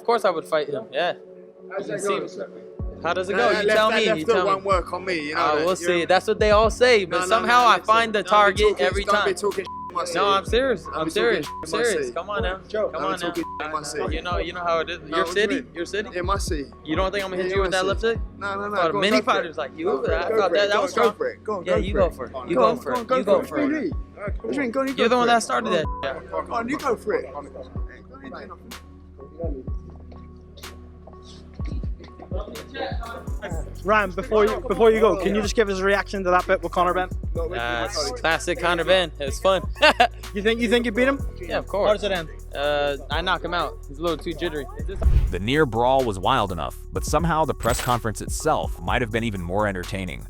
course I would fight him. Yeah. How's that going? How does it go? You tell me. That left won't work on me. You know. We'll see. That's what they all say, but somehow I find the target every time. No, I'm serious. I'm serious. Come on now. Come on now. You know how it is. Your city. Yeah, my city. You don't think I'm gonna hit you with that left hook? No. Many fighters like you. I thought that was strong. Yeah, you go for it. You go for it. You go for it. You're the one that started that. Come on, you go for it. Ryan, before you go, can you just give us a reaction to that bit with Conor Benn? It's classic Conor Benn. It was fun. You think you beat him? Yeah, of course. How does it end? I knock him out. He's a little too jittery. The near brawl was wild enough, but somehow the press conference itself might have been even more entertaining.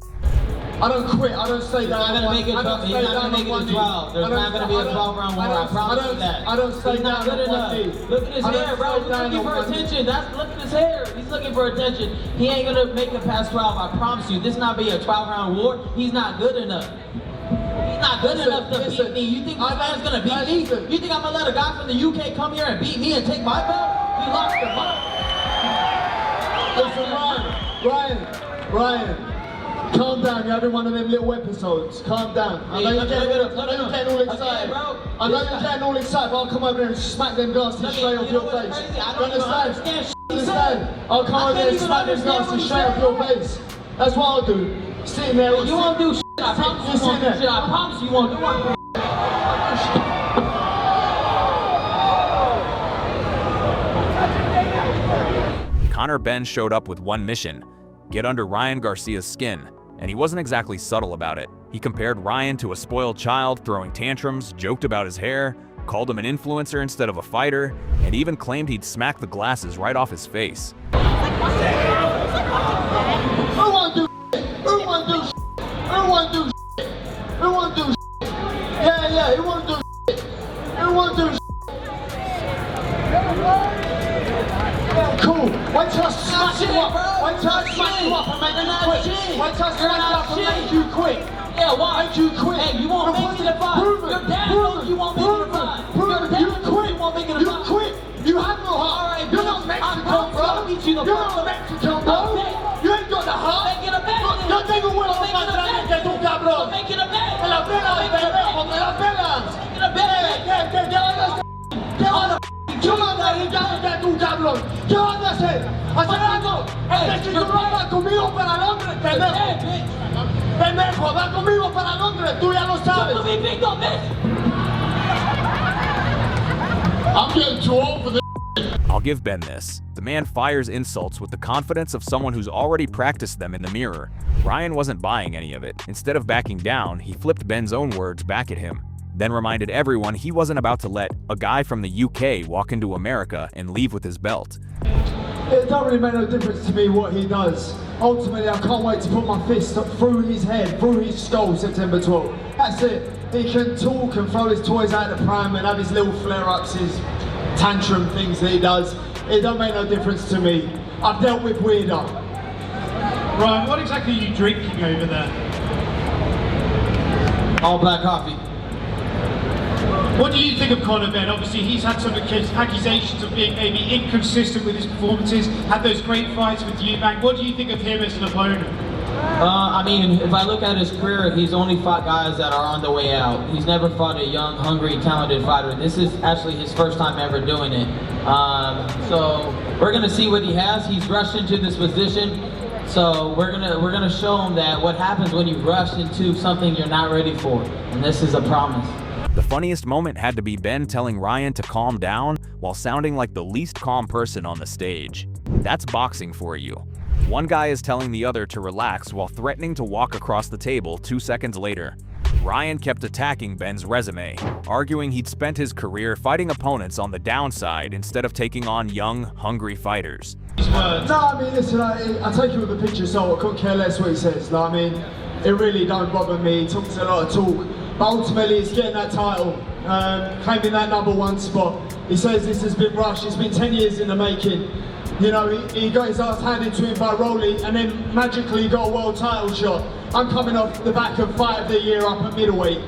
I don't quit. I don't say that. He's not going to make it to 12. There's not going to be a 12-round war. I promise you that. I don't say he's not good enough. Look at his hair, bro. He's looking for attention. Look at his hair. He's looking for attention. He ain't going to make it past 12. I promise you. This not be a 12-round war. He's not good enough. He's not good enough to beat me. You think this man's going to beat me? You think I'm going to let a guy from the UK come here and beat me and take my belt? He lost the belt. Listen, Ryan. Calm down, you're having one of them little episodes. Calm down. I know you're getting all excited. I know you're getting all excited, but I'll come over there and smack them glasses straight off your face. You understand? I'll come over there and smack them glasses straight off your face. That's what I'll do. Sitting there. You won't do shit. I promise you won't do shit. I promise you won't do shit. Conor Benn showed up with one mission: get under Ryan Garcia's skin. And he wasn't exactly subtle about it. He compared Ryan to a spoiled child, throwing tantrums, joked about his hair, called him an influencer instead of a fighter, and even claimed he'd smack the glasses right off his face. Who won't do shit? Who won't do shit? Who won't do shit? Who won't do shit? Yeah, who won't do shit? Who won't do shit? Cool. Wait till I smash you up. Wait till I smash you up and make you quit. Wait till I smash you up and make you quit. Yeah, why? Make you quit. Hey, you won't make it a fight. Your dad knows you won't make it a fight. Your dad knows you won't make it a fight. You quit. You have no heart. You're not Mexican, bro. You're not Mexican, bro. You ain't got the heart. Make it a bet. Yo tengo un huevo más grande que tú, cabrón. Make it a bet. Me la pelas, pendejo, me la pelas. Make it a bet. ¿Qué vas a hacer tú, cabrón? ¿Qué vas a hacer? ¿Hacer algo? Es que tú no vas conmigo para Londres, pendejo. Pendejo, va conmigo para Londres, tú ya lo sabes. I'm getting too old for this. I'll give Ben this. The man fires insults with the confidence of someone who's already practiced them in the mirror. Ryan wasn't buying any of it. Instead of backing down, he flipped Ben's own words back at him, then reminded everyone he wasn't about to let a guy from the UK walk into America and leave with his belt. It don't really make no difference to me what he does. Ultimately, I can't wait to put my fist through his head, through his skull, September 12th. That's it. He can talk and throw his toys out of the pram and have his little flare-ups, his tantrum things that he does. It don't make no difference to me. I've dealt with weirder. Ryan, what exactly are you drinking over there? All black coffee. What do you think of Conor Benn? Obviously, he's had some accusations of being maybe inconsistent with his performances, had those great fights with Eubank. What do you think of him as an opponent? I mean, if I look at his career, he's only fought guys that are on the way out. He's never fought a young, hungry, talented fighter. This is actually his first time ever doing it. So we're gonna see what he has. He's rushed into this position. So we're gonna show him that what happens when you rush into something you're not ready for. And this is a promise. The funniest moment had to be Ben telling Ryan to calm down while sounding like the least calm person on the stage. That's boxing for you. One guy is telling the other to relax while threatening to walk across the table 2 seconds later. Ryan kept attacking Ben's resume, arguing he'd spent his career fighting opponents on the downside instead of taking on young, hungry fighters. No, I mean, listen, I take it with a pinch of salt. I couldn't care less what he says. I mean, it really don't bother me. He talks a lot of talk. But ultimately, he's getting that title, claiming that #1 spot. He says this has been rushed. It's been 10 years in the making. You know, he got his ass handed to him by Rolly, and then magically got a world title shot. I'm coming off the back of Fight of the Year up at middleweight.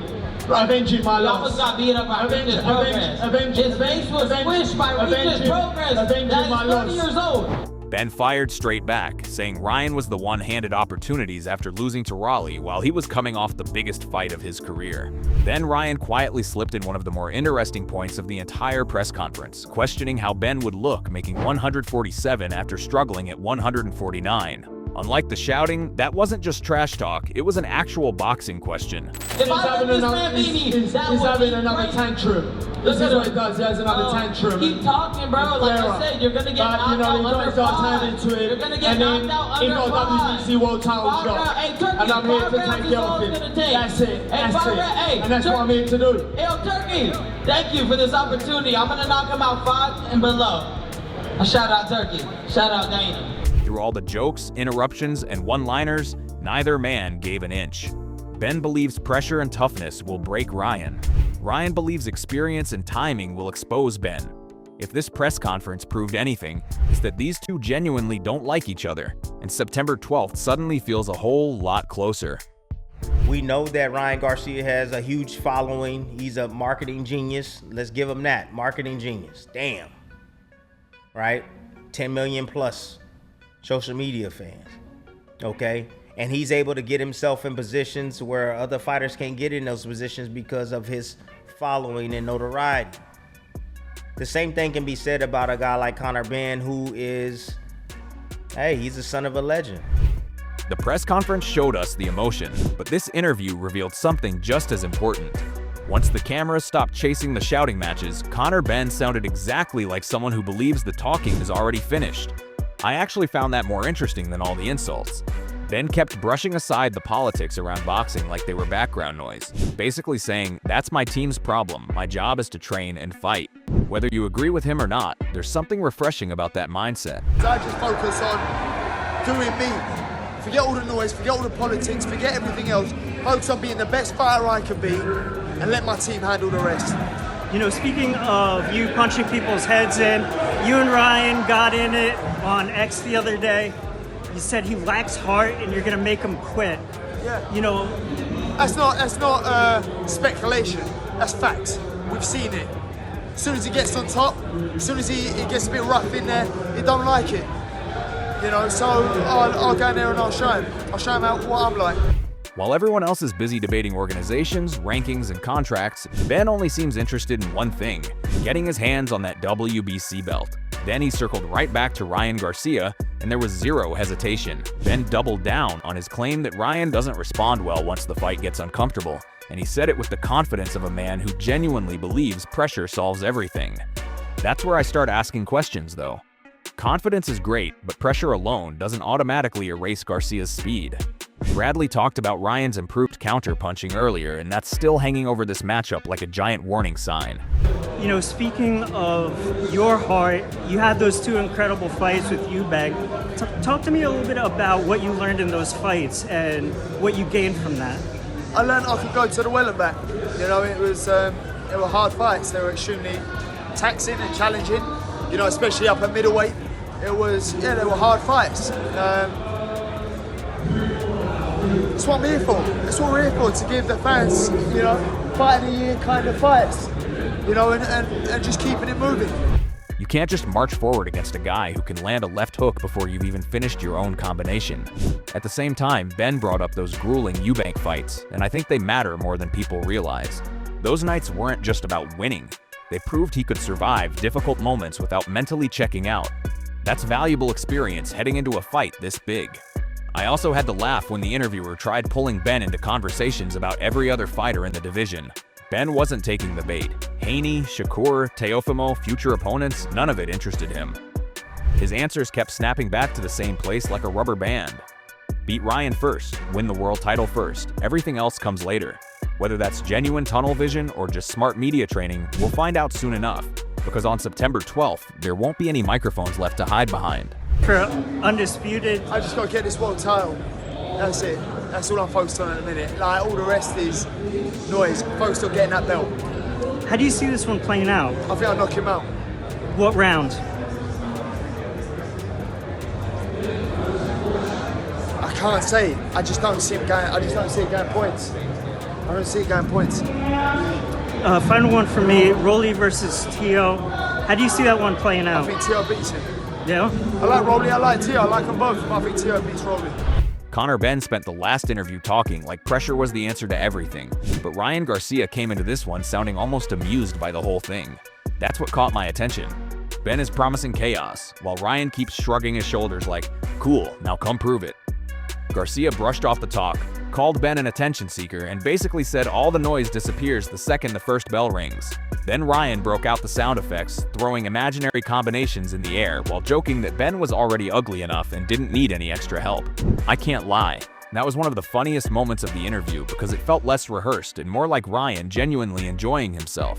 Avenging my He loss. almost got beat up by Richardson Progress. His face was squished by Richardson Progress. That is 30 years old. Ben fired straight back, saying Ryan was the one handed opportunities after losing to Raleigh while he was coming off the biggest fight of his career. Then Ryan quietly slipped in one of the more interesting points of the entire press conference, questioning how Ben would look making 147 after struggling at 149. Unlike the shouting, that wasn't just trash talk, it was an actual boxing question. If I let this man beat me, He's having another tantrum. This is what he does, he has another tantrum. Keep talking, bro. Like I said, you're gonna get knocked out under five. You're gonna get knocked out under five. WBC World Title shot. Hey, Turkey, And I'm here to 5 rounds take is care all of it's it. gonna take. That's it. Hey, That's 5 it. Hey, And that's what I'm here to do. Hey, Turkey, thank you for this opportunity. I'm gonna knock him out 5 and below. A shout out Turkey. Shout out Dana. Through all the jokes, interruptions, and one-liners, neither man gave an inch. Ben believes pressure and toughness will break Ryan. Ryan believes experience and timing will expose Ben. If this press conference proved anything, it's that these two genuinely don't like each other, and September 12th suddenly feels a whole lot closer. We know that Ryan Garcia has a huge following. He's a marketing genius. Let's give him that. Marketing genius. Damn. Right? 10 million plus social media fans. Okay? And he's able to get himself in positions where other fighters can't get in those positions because of his following and notoriety. The same thing can be said about a guy like Conor Benn, who is, hey, he's the son of a legend. The press conference showed us the emotion, but this interview revealed something just as important. Once the cameras stopped chasing the shouting matches, Conor Benn sounded exactly like someone who believes the talking is already finished. I actually found that more interesting than all the insults. Ben kept brushing aside the politics around boxing like they were background noise, basically saying, "That's my team's problem, my job is to train and fight." Whether you agree with him or not, there's something refreshing about that mindset. I just focus on doing me. Forget all the noise, forget all the politics, forget everything else. Focus on being the best fighter I can be and let my team handle the rest. You know, speaking of you punching people's heads in, you and Ryan got in it on X the other day. You said he lacks heart and you're gonna make him quit. Yeah. You know, That's not speculation. That's facts. We've seen it. As soon as he gets on top, as soon as he gets a bit rough in there, he don't like it. You know, so I'll go in there and I'll show him. I'll show him what I'm like. While everyone else is busy debating organizations, rankings, and contracts, Ben only seems interested in one thing: getting his hands on that WBC belt. Then he circled right back to Ryan Garcia, and there was zero hesitation. Ben doubled down on his claim that Ryan doesn't respond well once the fight gets uncomfortable, and he said it with the confidence of a man who genuinely believes pressure solves everything. That's where I start asking questions, though. Confidence is great, but pressure alone doesn't automatically erase Garcia's speed. Bradley talked about Ryan's improved counter-punching earlier, and that's still hanging over this matchup like a giant warning sign. you know, speaking of your heart, you had those two incredible fights with Eubank. Talk to me a little bit about what you learned in those fights and what you gained from that. I learned I could go to the well and back. You know, they were hard fights. They were extremely taxing and challenging. You know, especially up at middleweight. They were hard fights. That's what I'm here for. That's what we're here for, to give the fans, you know, fight of the year kind of fights. You know, and just keeping it moving. You can't just march forward against a guy who can land a left hook before you've even finished your own combination. At the same time, Ben brought up those grueling Eubank fights, and I think they matter more than people realize. Those nights weren't just about winning. They proved he could survive difficult moments without mentally checking out. That's valuable experience heading into a fight this big. I also had to laugh when the interviewer tried pulling Ben into conversations about every other fighter in the division. Ben wasn't taking the bait. Haney, Shakur, Teofimo, future opponents, none of it interested him. His answers kept snapping back to the same place like a rubber band. Beat Ryan first, win the world title first, everything else comes later. Whether that's genuine tunnel vision or just smart media training, we'll find out soon enough, because on September 12th, there won't be any microphones left to hide behind. For Undisputed, I just got to get this world title. That's it. That's all I'm focused on at the minute. Like, all the rest is noise. Focused on getting that belt. how do you see this one playing out? I think I'll knock him out. What round? I can't say. I just don't see him going. I just don't see it going points. I don't see it going points. Final one for me, Rolly versus Tio. How do you see that one playing out? I think Tio beats him. Yeah? I like Rolly, I like Tio, I like them both, but I think Tio beats Rolly. Conor Benn spent the last interview talking like pressure was the answer to everything, but Ryan Garcia came into this one sounding almost amused by the whole thing. That's what caught my attention. Ben is promising chaos, while Ryan keeps shrugging his shoulders like, cool, now come prove it. Garcia brushed off the talk, called Ben an attention seeker, and basically said all the noise disappears the second the first bell rings. Then Ryan broke out the sound effects, throwing imaginary combinations in the air while joking that Ben was already ugly enough and didn't need any extra help. I can't lie, that was one of the funniest moments of the interview because it felt less rehearsed and more like Ryan genuinely enjoying himself.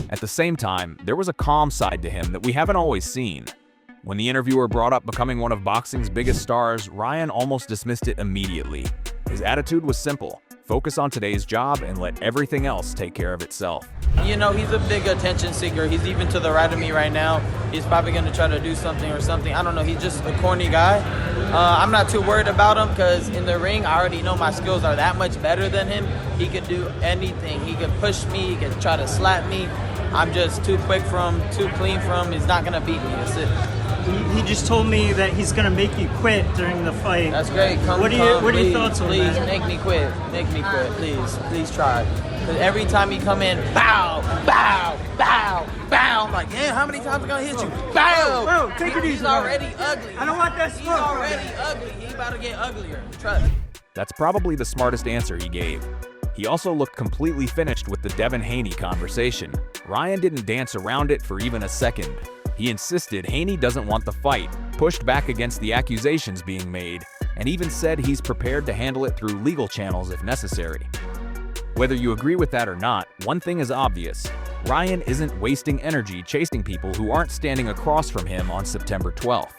At the same time, there was a calm side to him that we haven't always seen. When the interviewer brought up becoming one of boxing's biggest stars, Ryan almost dismissed it immediately. His attitude was simple: focus on today's job and let everything else take care of itself. You know, he's a big attention seeker. He's even to the right of me right now. He's probably going to try to do something or something. I don't know. He's just a corny guy. I'm not too worried about him because in the ring, I already know my skills are that much better than him. He can do anything. He can push me. He can try to slap me. I'm just too quick for him, too clean for him. He's not going to beat me. That's it. He just told me that he's going to make you quit during the fight. That's great. What are your thoughts on that? Please, make me quit. Make me quit. Please try. Because every time he come in, bow, bow, bow, bow. I'm like, yeah, how many times am I going to hit you? Bow! Bro, take it easy. He's already ugly. I don't want that smoke. He's already ugly. He's about to get uglier. Trust. That's probably the smartest answer he gave. He also looked completely finished with the Devin Haney conversation. Ryan didn't dance around it for even a second. He insisted Haney doesn't want the fight, pushed back against the accusations being made, and even said he's prepared to handle it through legal channels if necessary. Whether you agree with that or not, one thing is obvious: Ryan isn't wasting energy chasing people who aren't standing across from him on September 12th.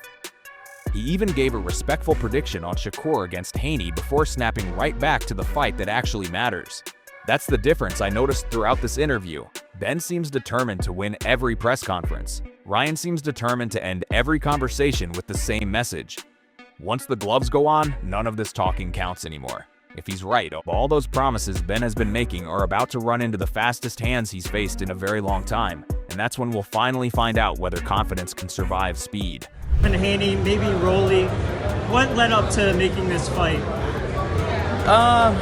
He even gave a respectful prediction on Shakur against Haney before snapping right back to the fight that actually matters. That's the difference I noticed throughout this interview. Ben seems determined to win every press conference. Ryan seems determined to end every conversation with the same message. Once the gloves go on, none of this talking counts anymore. If he's right, all those promises Ben has been making are about to run into the fastest hands he's faced in a very long time, and that's when we'll finally find out whether confidence can survive speed. And Haney, maybe Rolly, what led up to making this fight?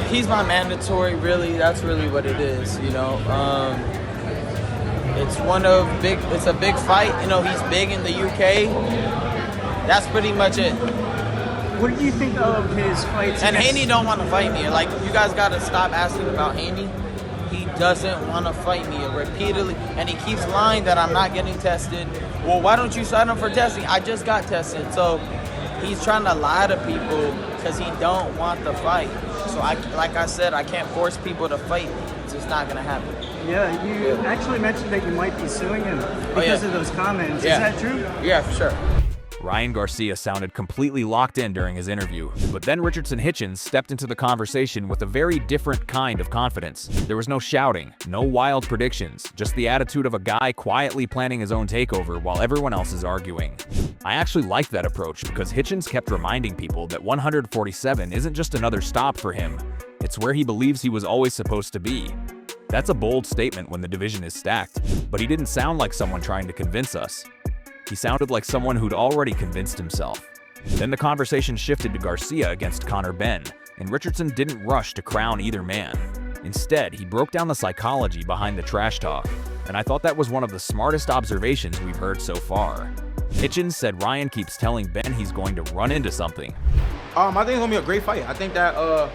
He's my mandatory, really. That's really what it is, you know. It's a big fight. You know, he's big in the UK. That's pretty much it. What do you think of his fights? And Haney don't want to fight me. Like, you guys got to stop asking about Haney. He doesn't want to fight me repeatedly, and he keeps lying that I'm not getting tested. Well, why don't you sign up for testing? I just got tested. So he's trying to lie to people because he don't want the fight. So like I said, I can't force people to fight me. It's just not going to happen. Yeah, you actually mentioned that you might be suing him because of those comments. Yeah. Is that true? Yeah, for sure. Ryan Garcia sounded completely locked in during his interview, but then Richardson Hitchins stepped into the conversation with a very different kind of confidence. There was no shouting, no wild predictions, just the attitude of a guy quietly planning his own takeover while everyone else is arguing. I actually liked that approach because Hitchens kept reminding people that 147 isn't just another stop for him, it's where he believes he was always supposed to be. That's a bold statement when the division is stacked, but he didn't sound like someone trying to convince us. He sounded like someone who'd already convinced himself. Then the conversation shifted to Garcia against Conor Benn, and Richardson didn't rush to crown either man. Instead, he broke down the psychology behind the trash talk, and I thought that was one of the smartest observations we've heard so far. Hitchens said Ryan keeps telling Ben he's going to run into something. I think it's gonna be a great fight. I think that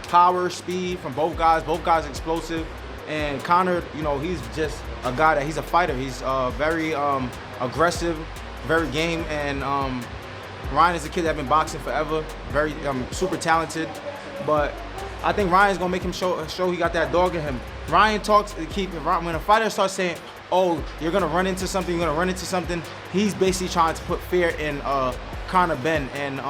power, speed from both guys explosive, and Conor, you know, he's just a guy that he's a fighter. He's very aggressive, very game, and Ryan is a kid that's been boxing forever, very super talented. But I think Ryan's gonna make him show he got that dog in him. Ryan talks to keep when a fighter starts saying, "Oh, you're gonna run into something," he's basically trying to put fear in Conor Benn, and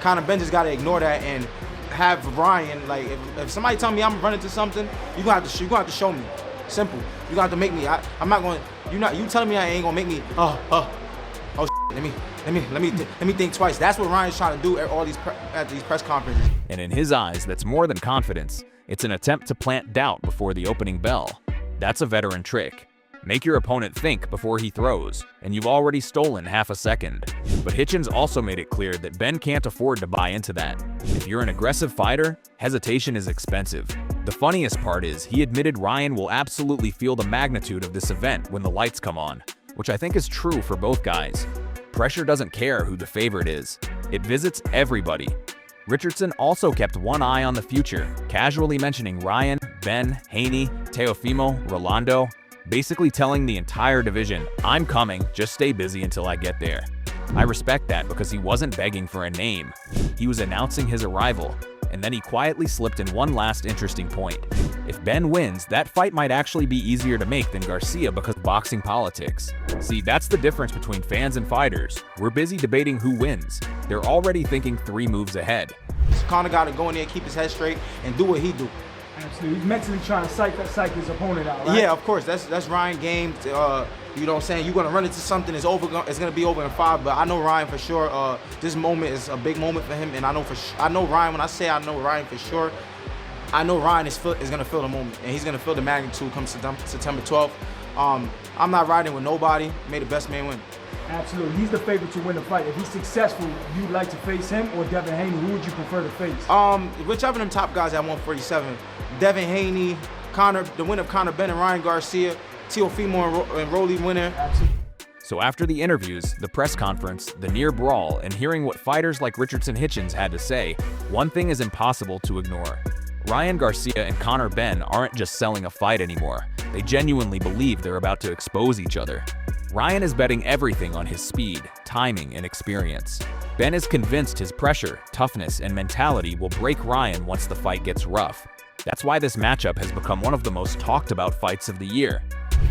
Conor Benn just gotta ignore that and have Ryan, like, if somebody tell me I'm running into something, you gonna have to show me. Simple. You got to make me. I'm not going. You telling me I ain't gonna make me. Let me think twice. That's what Ryan's trying to do at all these at these press conferences. And in his eyes, that's more than confidence. It's an attempt to plant doubt before the opening bell. That's a veteran trick. Make your opponent think before he throws, and you've already stolen half a second. But Hitchens also made it clear that Benn can't afford to buy into that. If you're an aggressive fighter, hesitation is expensive. The funniest part is he admitted Ryan will absolutely feel the magnitude of this event when the lights come on, which I think is true for both guys. Pressure doesn't care who the favorite is. It visits everybody. Richardson also kept one eye on the future, casually mentioning Ryan, Benn, Haney, Teofimo, Rolando, basically telling the entire division, I'm coming, just stay busy until I get there. I respect that because he wasn't begging for a name. He was announcing his arrival, and then he quietly slipped in one last interesting point. If Benn wins, that fight might actually be easier to make than Garcia because of boxing politics. See, that's the difference between fans and fighters. We're busy debating who wins. They're already thinking 3 moves ahead. Conor got to go in there, keep his head straight, and do what he do. Absolutely. He's mentally trying to psych his opponent out, right? Yeah, of course. That's Ryan game. You know what I'm saying? You're going to run into something, it's going to be over in 5, but I know Ryan for sure. This moment is a big moment for him, and I know Ryan, when I say I know Ryan for sure, I know Ryan is going to feel the moment, and he's going to feel the magnitude come September 12th. I'm not riding with nobody. May the best man win. Absolutely. He's the favorite to win the fight. If he's successful, you'd like to face him or Devin Haney. Who would you prefer to face? Whichever of them top guys at 147. Devin Haney, the winner of Conor Benn and Ryan Garcia, Teofimo and Rolly winner. Absolutely. So after the interviews, the press conference, the near brawl, and hearing what fighters like Richardson Hitchins had to say, one thing is impossible to ignore. Ryan Garcia and Conor Benn aren't just selling a fight anymore. They genuinely believe they're about to expose each other. Ryan is betting everything on his speed, timing, and experience. Benn is convinced his pressure, toughness, and mentality will break Ryan once the fight gets rough. That's why this matchup has become one of the most talked about fights of the year.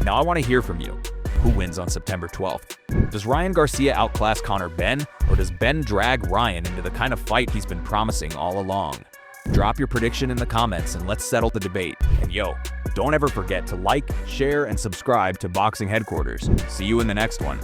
Now I want to hear from you. Who wins on September 12th? Does Ryan Garcia outclass Conor Benn, or does Benn drag Ryan into the kind of fight he's been promising all along? Drop your prediction in the comments and let's settle the debate. And yo, don't ever forget to like, share, and subscribe to Boxing Headquarters. See you in the next one.